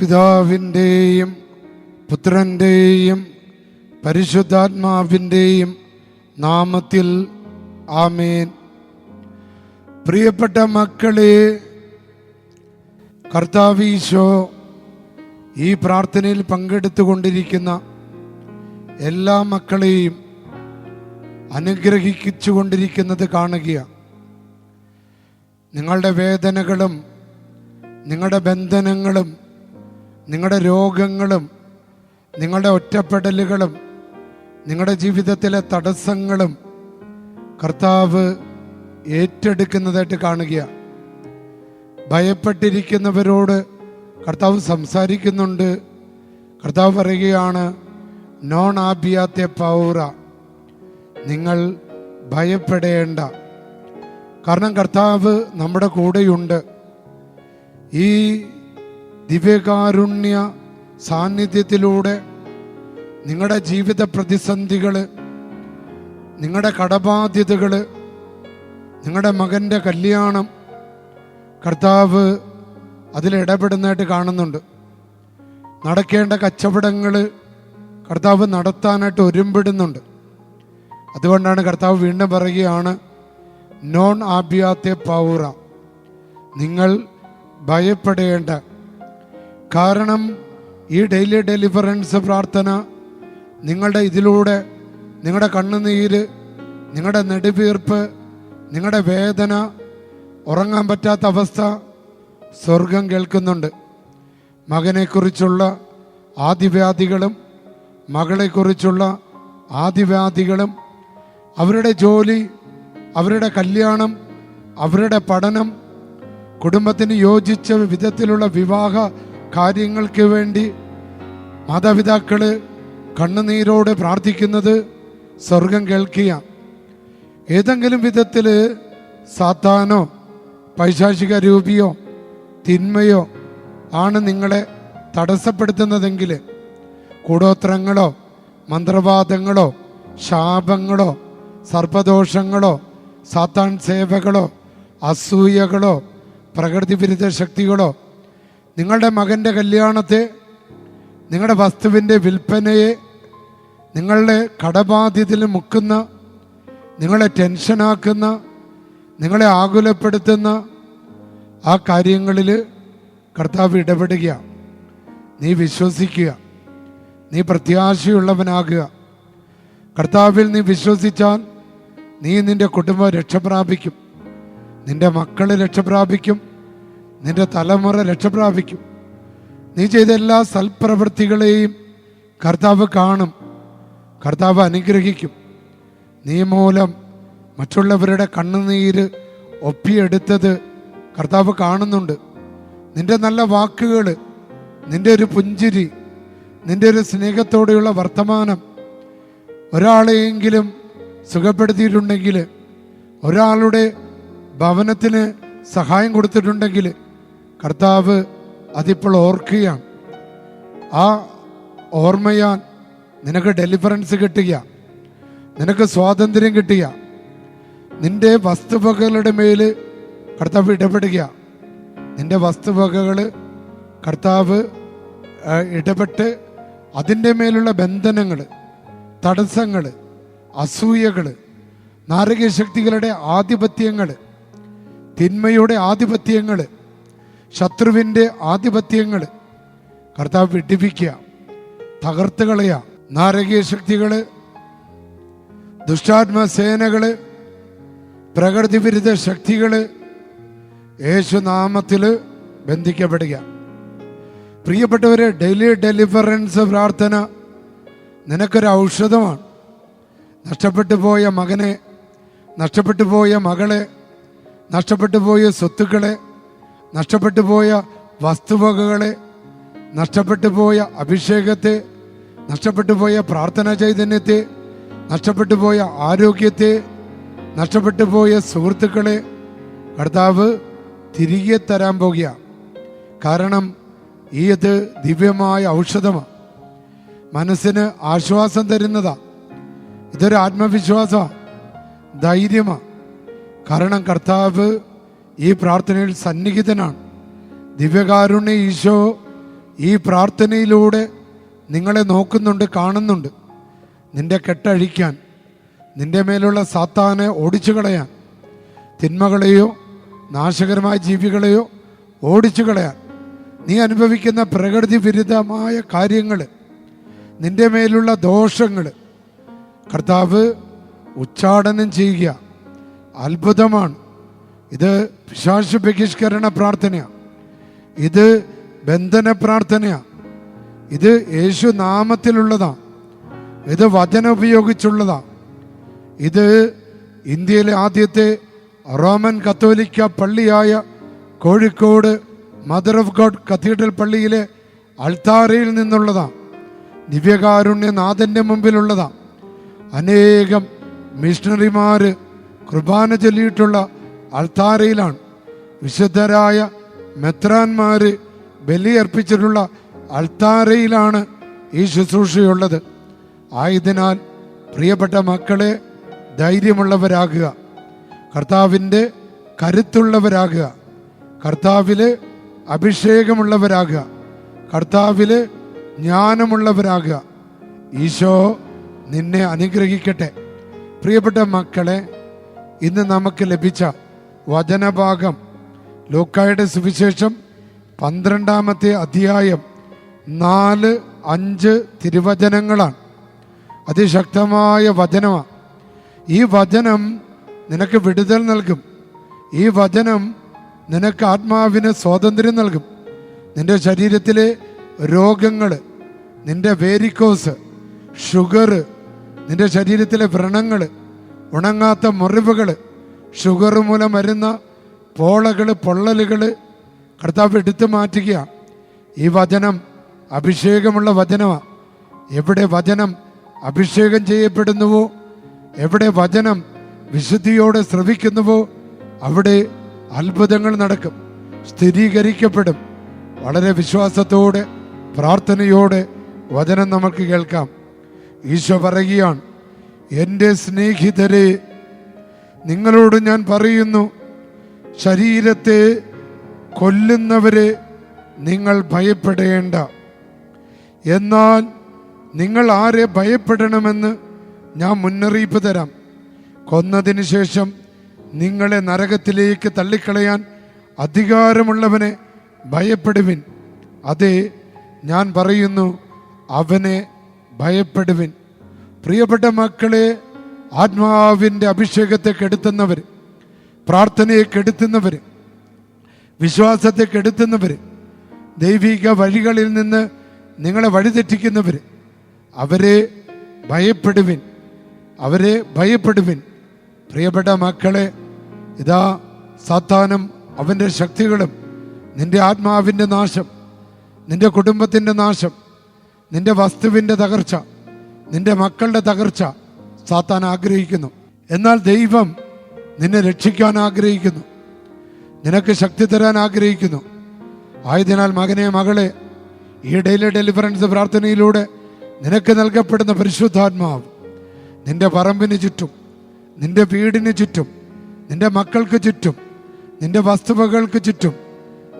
പിതാവിൻ്റെയും പുത്രൻ്റെയും പരിശുദ്ധാത്മാവിൻ്റെയും നാമത്തിൽ ആമേൻ. പ്രിയപ്പെട്ട മക്കളെ, കർത്താവ് ഈശോ ഈ പ്രാർത്ഥനയിൽ പങ്കെടുത്തുകൊണ്ടിരിക്കുന്ന എല്ലാ മക്കളെയും അനുഗ്രഹിച്ചുകൊണ്ടിരിക്കുന്നത് കാണുകയാണ്. നിങ്ങളുടെ വേദനകളും നിങ്ങളുടെ ബന്ധനങ്ങളും നിങ്ങളുടെ രോഗങ്ങളും നിങ്ങളുടെ ഒറ്റപ്പെടലുകളും നിങ്ങളുടെ ജീവിതത്തിലെ തടസ്സങ്ങളും കർത്താവ് ഏറ്റെടുക്കുന്നതായിട്ട് കാണുകയാണ്. ഭയപ്പെട്ടിരിക്കുന്നവരോട് കർത്താവ് സംസാരിക്കുന്നുണ്ട്. കർത്താവ് പറയുകയാണ്, നോൺ ആബിയാത്തെ പൗറ, നിങ്ങൾ ഭയപ്പെടേണ്ട. കാരണം കർത്താവ് നമ്മുടെ കൂടെയുണ്ട്. ഈ ദിവ്യകാരുണ്യ സാന്നിധ്യത്തിലൂടെ നിങ്ങളുടെ ജീവിത പ്രതിസന്ധികൾ, നിങ്ങളുടെ കടബാധ്യതകൾ, നിങ്ങളുടെ മകൻ്റെ കല്യാണം കർത്താവ് അതിലിടപെടുന്നതായിട്ട് കാണുന്നുണ്ട്. നടക്കേണ്ട കച്ചവടങ്ങൾ കർത്താവ് നടത്താനായിട്ട് ഒരുമ്പിടുന്നുണ്ട്. അതുകൊണ്ടാണ് കർത്താവ് വീണ്ടും പറയുകയാണ്, നോൺ ആബിയാത്തെ പൗറ, നിങ്ങൾ ഭയപ്പെടേണ്ട. കാരണം ഈ ഡെയിലി ഡെലിവറൻസ് പ്രാർത്ഥന നിങ്ങളുടെ ഇതിലൂടെ നിങ്ങളുടെ കണ്ണുനീര്, നിങ്ങളുടെ നെടുവീർപ്പ്, നിങ്ങളുടെ വേദന, ഉറങ്ങാൻ പറ്റാത്ത അവസ്ഥ സ്വർഗം കേൾക്കുന്നുണ്ട്. മകനെക്കുറിച്ചുള്ള ആദിവ്യാധികളും മകളെക്കുറിച്ചുള്ള ആദിവ്യാധികളും അവരുടെ ജോലി, അവരുടെ കല്യാണം, അവരുടെ പഠനം, കുടുംബത്തിന് യോജിച്ച വിധത്തിലുള്ള വിവാഹ കാര്യങ്ങൾക്ക് വേണ്ടി മാതാപിതാക്കൾ കണ്ണുനീരോടെ പ്രാർത്ഥിക്കുന്നത് സ്വർഗം കേൾക്കുക. ഏതെങ്കിലും വിധത്തിൽ സാത്താനോ പൈശാചിക രൂപിയോ തിന്മയോ ആണ് നിങ്ങളെ തടസ്സപ്പെടുത്തുന്നതെങ്കിൽ, കൂടോത്രങ്ങളോ മന്ത്രവാദങ്ങളോ ശാപങ്ങളോ സർപ്പദോഷങ്ങളോ സാത്താൻ സേവകളോ അസൂയകളോ പ്രകൃതി വിരുദ്ധ ശക്തികളോ നിങ്ങളുടെ മകൻ്റെ കല്യാണത്തെ, നിങ്ങളുടെ വസ്തുവിൻ്റെ വിൽപ്പനയെ, നിങ്ങളുടെ കടബാധ്യതയിൽ മുക്കുന്ന, നിങ്ങളെ ടെൻഷനാക്കുന്ന, നിങ്ങളെ ആകുലപ്പെടുത്തുന്ന ആ കാര്യങ്ങളിൽ കർത്താവ് ഇടപെടുക. നീ വിശ്വസിക്കുക, നീ പ്രത്യാശയുള്ളവനാകുക. കർത്താവിൽ നീ വിശ്വസിച്ചാൽ നീ നിന്റെ കുടുംബം രക്ഷപ്രാപിക്കും, നിന്റെ മക്കൾ രക്ഷപ്രാപിക്കും, നിന്റെ തലമുറ രക്ഷപ്രാപിക്കും. നീ ചെയ്ത എല്ലാ സൽപ്രവൃത്തികളെയും കർത്താവ് കാണും, കർത്താവ് അനുഗ്രഹിക്കും. നീ മൂലം മറ്റുള്ളവരുടെ കണ്ണുനീര് ഒപ്പിയെടുത്തത് കർത്താവ് കാണുന്നുണ്ട്. നിന്റെ നല്ല വാക്കുകൾ, നിന്റെ ഒരു പുഞ്ചിരി, നിന്റെ ഒരു സ്നേഹത്തോടെയുള്ള വർത്തമാനം ഒരാളെയെങ്കിലും സുഖപ്പെടുത്തിയിട്ടുണ്ടെങ്കിൽ, ഒരാളുടെ ഭവനത്തിന് സഹായം കൊടുത്തിട്ടുണ്ടെങ്കിൽ കർത്താവ് അതിപ്പോൾ ഓർക്കുകയാണ്. ആ ഓർമ്മയാൽ നിനക്ക് ഡെലിവറൻസ് കിട്ടുക, നിനക്ക് സ്വാതന്ത്ര്യം കിട്ടുക. നിന്റെ വസ്തുവകകളുടെ മേൽ കർത്താവ് ഇടപെടുക. നിന്റെ വസ്തുവകകൾ കർത്താവ് ഇടപെട്ട് അതിൻ്റെ മേലുള്ള ബന്ധനങ്ങൾ, തടസ്സങ്ങൾ, അസൂയകൾ, നാരകീയ ശക്തികളുടെ ആധിപത്യങ്ങൾ, തിന്മയുടെ ആധിപത്യങ്ങൾ, ശത്രുവിൻ്റെ ആധിപത്യങ്ങൾ കർത്താവ് വിടിപ്പിക്കുക, തകർത്ത് കളയുക. നാരകീയ ശക്തികൾ, ദുഷ്ടാത്മസേനകൾ, പ്രകൃതി വിരുദ്ധ ശക്തികൾ യേശുനാമത്തിൽ ബന്ധിക്കപ്പെടുക. പ്രിയപ്പെട്ടവരെ, ഡെയിലി ഡെലിവറൻസ് പ്രാർത്ഥന നിനക്കൊരു ഔഷധമാണ്. നഷ്ടപ്പെട്ടു പോയ മകനെ, നഷ്ടപ്പെട്ടു പോയ മകളെ, നഷ്ടപ്പെട്ടു പോയ സ്വത്തുക്കളെ, നഷ്ടപ്പെട്ടു പോയ വസ്തുവകകളെ, നഷ്ടപ്പെട്ടു പോയ അഭിഷേകത്തെ, നഷ്ടപ്പെട്ടു പോയ പ്രാർത്ഥനാ ചൈതന്യത്തെ, നഷ്ടപ്പെട്ടു പോയ ആരോഗ്യത്തെ, നഷ്ടപ്പെട്ടു പോയ സുഹൃത്തുക്കളെ കർത്താവ് തിരികെ തരാൻ പോകുക. കാരണം ഇത് ദിവ്യമായ ഔഷധമാണ്, മനസ്സിന് ആശ്വാസം തരുന്നതാ. ഇതൊരു ആത്മവിശ്വാസമാണ്, ധൈര്യമാണ്. കാരണം കർത്താവ് ഈ പ്രാർത്ഥനയിൽ സന്നിഹിതനാണ്. ദിവ്യകാരുണ്യ ഈശോ ഈ പ്രാർത്ഥനയിലൂടെ നിങ്ങളെ നോക്കുന്നുണ്ട്, കാണുന്നുണ്ട്. നിന്റെ കെട്ടഴിക്കാൻ, നിന്റെ മേലുള്ള സാത്താനെ ഓടിച്ചു കളയാൻ, തിന്മകളെയോ നാശകരമായ ജീവികളെയോ ഓടിച്ചു കളയാൻ, നീ അനുഭവിക്കുന്ന പ്രകൃതി വിരുദ്ധമായ കാര്യങ്ങൾ, നിന്റെ മേലുള്ള ദോഷങ്ങൾ കർത്താവ് ഉച്ചാടനം ചെയ്യുക. അത്ഭുതമാണ് ഇത്. പിശാച് ബഹിഷ്കരണ പ്രാർത്ഥനയാണ്, ഇത് ബന്ധന പ്രാർത്ഥനയാണ്, ഇത് യേശു നാമത്തിലുള്ളതാണ്, ഇത് വചനം ഉപയോഗിച്ചുള്ളതാണ്. ഇത് ഇന്ത്യയിലെ ആദ്യത്തെ റോമൻ കത്തോലിക്ക പള്ളിയായ Kozhikode Mother of God Cathedral പള്ളിയിലെ അൾത്താരയിൽ നിന്നുള്ളതാണ്. ദിവ്യകാരുണ്യനാഥൻ്റെ മുമ്പിലുള്ളതാണ്. അനേകം മിഷണറിമാർ കുർബാന ചൊല്ലിയിട്ടുള്ള അൾത്താരയിലാണ്. വിശുദ്ധരായ മെത്രാന്മാർ ബലിയർപ്പിച്ചിട്ടുള്ള അൾത്താരയിലാണ് ഈ ശുശ്രൂഷയുള്ളത്. ആയതിനാൽ പ്രിയപ്പെട്ട മക്കളെ, ധൈര്യമുള്ളവരാകുക, കർത്താവിൻ്റെ കരുത്തുള്ളവരാകുക, കർത്താവിൽ അഭിഷേകമുള്ളവരാകുക, കർത്താവിൽ ജ്ഞാനമുള്ളവരാകുക. ഈശോ നിന്നെ അനുഗ്രഹിക്കട്ടെ. പ്രിയപ്പെട്ട മക്കളെ, ഇന്ന് നമുക്ക് ലഭിച്ച വചനഭാഗം ലൂക്കായുടെ സുവിശേഷം 12-ാമത്തെ അധ്യായം 4-5 തിരുവചനങ്ങളാണ്. അതിശക്തമായ വചനമാണ്. ഈ വചനം നിനക്ക് വിടുതൽ നൽകും. ഈ വചനം നിനക്ക് ആത്മാവിന് സ്വാതന്ത്ര്യം നൽകും. നിന്റെ ശരീരത്തിലെ രോഗങ്ങൾ, നിന്റെ വേരിക്കോസ്, ഷുഗർ, നിന്റെ ശരീരത്തിലെ വ്രണങ്ങൾ, ഉണങ്ങാത്ത മുറിവുകൾ, ഷുഗർ മൂലം വരുന്ന പോളകൾ, പൊള്ളലുകൾ കർത്താവ് എടുത്തു മാറ്റുക. ഈ വചനം അഭിഷേകമുള്ള വചനമാണ്. എവിടെ വചനം അഭിഷേകം ചെയ്യപ്പെടുന്നുവോ, എവിടെ വചനം വിശുദ്ധിയോടെ ശ്രവിക്കുന്നുവോ, അവിടെ അത്ഭുതങ്ങൾ നടക്കും, സ്ഥിരീകരിക്കപ്പെടും. വളരെ വിശ്വാസത്തോടെ പ്രാർത്ഥനയോടെ വചനം നമുക്ക് കേൾക്കാം. ഈശോ പറയുകയാണ്, എൻ്റെ സ്നേഹിതരെ, നിങ്ങളോട് ഞാൻ പറയുന്നു, ശരീരത്തെ കൊല്ലുന്നവരെ നിങ്ങൾ ഭയപ്പെടേണ്ട. എന്നാൽ നിങ്ങൾ ആരെ ഭയപ്പെടണമെന്ന് ഞാൻ മുന്നറിയിപ്പ് തരാം. കൊന്നതിന് ശേഷം നിങ്ങളെ നരകത്തിലേക്ക് തള്ളിക്കളയാൻ അധികാരമുള്ളവനെ ഭയപ്പെടുവിൻ. അതെ, ഞാൻ പറയുന്നു, അവനെ ഭയപ്പെടുവിൻ. പ്രിയപ്പെട്ട മക്കളെ, ആത്മാവിൻ്റെ അഭിഷേകത്തെ കെടുത്തുന്നവർ, പ്രാർത്ഥനയെ കെടുത്തുന്നവർ, വിശ്വാസത്തെ കെടുത്തുന്നവർ, ദൈവിക വഴികളിൽ നിന്ന് നിങ്ങളെ വഴിതെറ്റിക്കുന്നവർ, അവരെ ഭയപ്പെടുവിൻ, അവരെ ഭയപ്പെടുവിൻ. പ്രിയപ്പെട്ട മക്കളെ, ഇതാ സാത്താനും അവൻ്റെ ശക്തികളും നിന്റെ ആത്മാവിൻ്റെ നാശം, നിന്റെ കുടുംബത്തിൻ്റെ നാശം, നിന്റെ വസ്തുവിൻ്റെ തകർച്ച, നിന്റെ മക്കളുടെ തകർച്ച സാത്താൻ ആഗ്രഹിക്കുന്നു. എന്നാൽ ദൈവം നിന്നെ രക്ഷിക്കാൻ ആഗ്രഹിക്കുന്നു, നിനക്ക് ശക്തി തരാൻ ആഗ്രഹിക്കുന്നു. ആയതിനാൽ മകനെ, മകളെ, ഈ ഡെയിലി ഡെലിവറൻസ് പ്രാർത്ഥനയിലൂടെ നിനക്ക് നൽകപ്പെടുന്ന പരിശുദ്ധാത്മാവ് നിന്റെ പറമ്പിന് ചുറ്റും, നിന്റെ വീടിന് ചുറ്റും, നിന്റെ മക്കൾക്ക് ചുറ്റും, നിന്റെ വസ്തുവകൾക്ക് ചുറ്റും,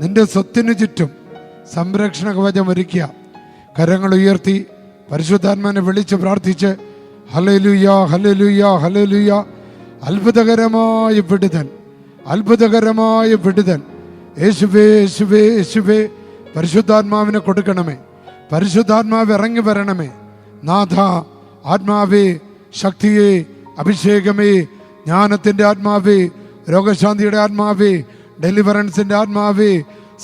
നിന്റെ സ്വത്തിന് ചുറ്റും സംരക്ഷണ കവചം ഒരുക്കുക. കരങ്ങൾ ഉയർത്തി പരിശുദ്ധാത്മാവിനെ വിളിച്ച് പ്രാർത്ഥിച്ച് ഹല്ലേലൂയ, ഹല്ലേലൂയ, ഹല്ലേലൂയ. അത്ഭുതകരമായ വിടുതൽ, അത്ഭുതകരമായ വിടുതൽ. യേശുവേ, യേശുവേ, യേശുവേ. പരിശുദ്ധാത്മാവിനെ കൊടുക്കണമേ, പരിശുദ്ധാത്മാവ് ഇറങ്ങി വരണമേ. നാഥ, ആത്മാവേ, ശക്തിയെ, അഭിഷേകമേ, ജ്ഞാനത്തിൻ്റെ ആത്മാവേ, രോഗശാന്തിയുടെ ആത്മാവേ, ഡെലിവറൻസിൻ്റെ ആത്മാവേ,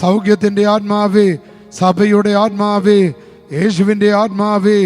സൗഖ്യത്തിൻ്റെ ആത്മാവേ, സഭയുടെ ആത്മാവേ, യേശുവിൻ്റെ ആത്മാവേ,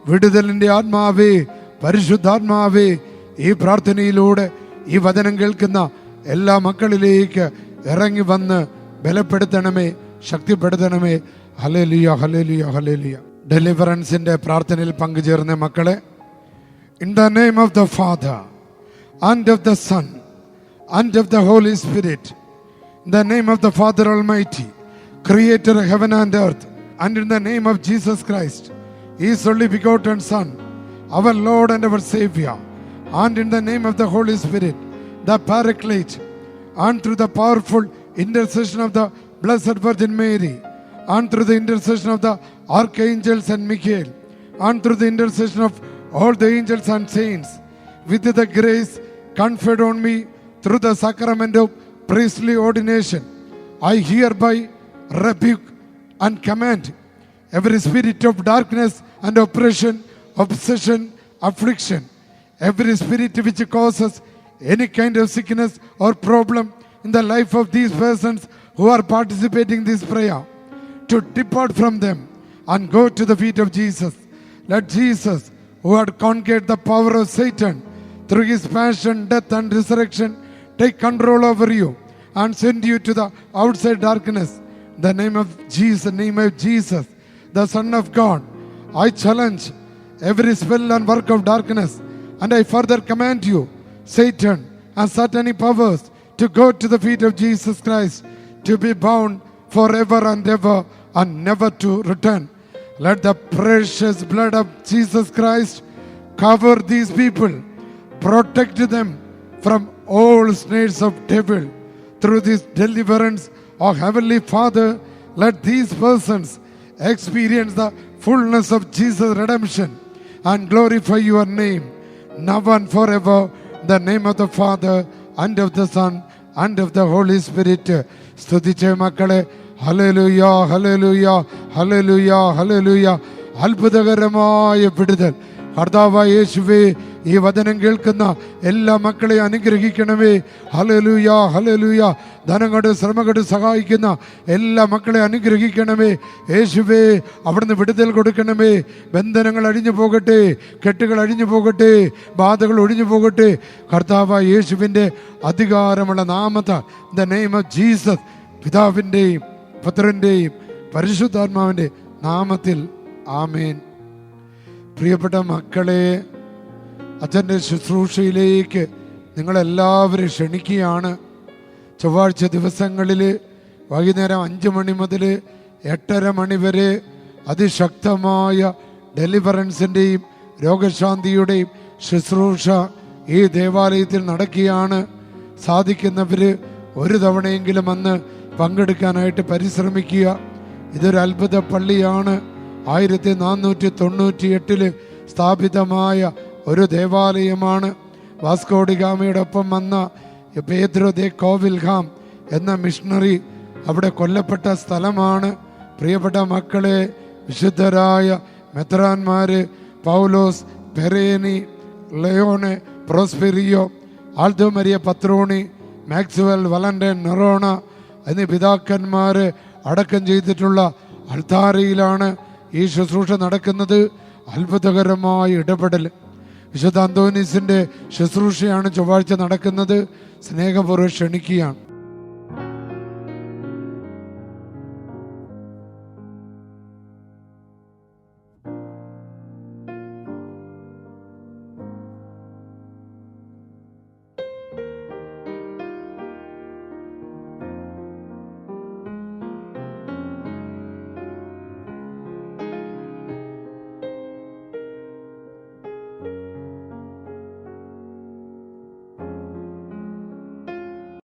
വിടുതലിൻ്റെ ആത്മാവേ, പരിശുദ്ധാത്മാവേ, ഈ പ്രാർത്ഥനയിലൂടെ ഈ വചനം കേൾക്കുന്ന എല്ലാ മക്കളിലേക്ക് ഇറങ്ങി വന്ന് ബലപ്പെടുത്തണമേ, ശക്തിപ്പെടുത്തണമേ. Hallelujah, hallelujah, hallelujah. ഡെലിവറൻസിൻ്റെ പ്രാർത്ഥനയിൽ പങ്കുചേർന്ന മക്കളെ, in the name of the Father and of the Son and of the Holy Spirit, in the name of the Father Almighty, Creator of heaven and earth, and in the name of Jesus Christ, His only begotten Son, our Lord and our Savior, and in the name of the Holy Spirit, the Paraclete, and through the powerful intercession of the Blessed Virgin Mary, and through the intercession of the archangels and Michael, and through the intercession of all the angels and saints, with the grace conferred on me through the sacrament of priestly ordination, I hereby rebuke and command every spirit of darkness and oppression, obsession, affliction, every spirit which causes any kind of sickness or problem in the life of these persons who are participating in this prayer, to depart from them and go to the feet of Jesus. Let Jesus, who had conquered the power of Satan through his passion, death and resurrection, take control over you and send you to the outside darkness. In the name of Jesus, the Son of God, I challenge every spell and work of darkness, and I further command you, Satan and satanic powers, to go to the feet of Jesus Christ, to be bound forever and ever and never to return. Let the precious blood of Jesus Christ cover these people, protect them from all snares of devil. Through this deliverance, O Heavenly Father, let these persons experience the fullness of Jesus' redemption and glorify your name, now and forever. In the name of the Father, and of the Son, and of the Holy Spirit. സ്തുതിച്ചേ മക്കളെ. Hallelujah, hallelujah, hallelujah, hallelujah. അത്ഭുതകരമായ വിടുതൽ കർത്താവായ യേശുവേ, ഈ വചനം കേൾക്കുന്ന എല്ലാ മക്കളെ അനുഗ്രഹിക്കണമേ. Hallelujah, hallelujah. ധനങ്ങട് ശ്രമകട് സഹായിക്കുന്ന എല്ലാ മക്കളെ അനുഗ്രഹിക്കണമേ യേശുവേ. അവിടുന്ന് വിടുതൽ കൊടുക്കണമേ. ബന്ധനങ്ങൾ അഴിഞ്ഞു പോകട്ടെ, കെട്ടുകൾ അഴിഞ്ഞു പോകട്ടെ, ബാധകൾ ഒഴിഞ്ഞു പോകട്ടെ. കർത്താവായ യേശുവിൻ്റെ അധികാരമുള്ള നാമത്താൽ, ദ നെയിം ഓഫ് ജീസസ്, പിതാവിൻ്റെയും പുത്രൻ്റെയും പരിശുദ്ധാത്മാവിൻ്റെ നാമത്തിൽ ആമേൻ. പ്രിയപ്പെട്ട മക്കളെ, അച്ഛൻ്റെ ശുശ്രൂഷയിലേക്ക് നിങ്ങളെല്ലാവരും ക്ഷണിക്കുകയാണ്. ചൊവ്വാഴ്ച ദിവസങ്ങളിൽ വൈകുന്നേരം 5 മണി മുതൽ 8:30 മണി വരെ അതിശക്തമായ ഡെലിവറൻസിൻ്റെയും രോഗശാന്തിയുടെയും ശുശ്രൂഷ ഈ ദേവാലയത്തിൽ നടക്കുകയാണ്. സാധിക്കുന്നവർ ഒരു തവണയെങ്കിലും വന്ന് പങ്കെടുക്കാനായിട്ട് പരിശ്രമിക്കുക. ഇതൊരു അത്ഭുത പള്ളിയാണ്. 1498 സ്ഥാപിതമായ ഒരു ദേവാലയമാണ്. വാസ്കോഡിഗാമയുടെ ഒപ്പം വന്ന പേദ്രോ ദെ കോവിൽഹാം എന്ന മിഷണറി അവിടെ കൊല്ലപ്പെട്ട സ്ഥലമാണ്. പ്രിയപ്പെട്ട മക്കളെ, വിശുദ്ധരായ മെത്രാന്മാര് പൗലോസ്, പെരേനി, ലയോനെ, പ്രോസ്പെരിയോ, ആൽദോ മരിയ പത്രോണി, മാക്സ്വെൽ, വലന്റൈൻ, നെറോണ എന്നീ പിതാക്കന്മാർ അടക്കം ചെയ്തിട്ടുള്ള അൾത്താരയിലാണ് ഈ ശുശ്രൂഷ നടക്കുന്നത്. അത്ഭുതകരമായ ഇടപെടൽ. വിശുദ്ധ അന്തോനീസിൻ്റെ ശുശ്രൂഷയാണ് ചൊവ്വാഴ്ച നടക്കുന്നത്. സ്നേഹപൂർവ്വം ക്ഷണിക്കുകയാണ്.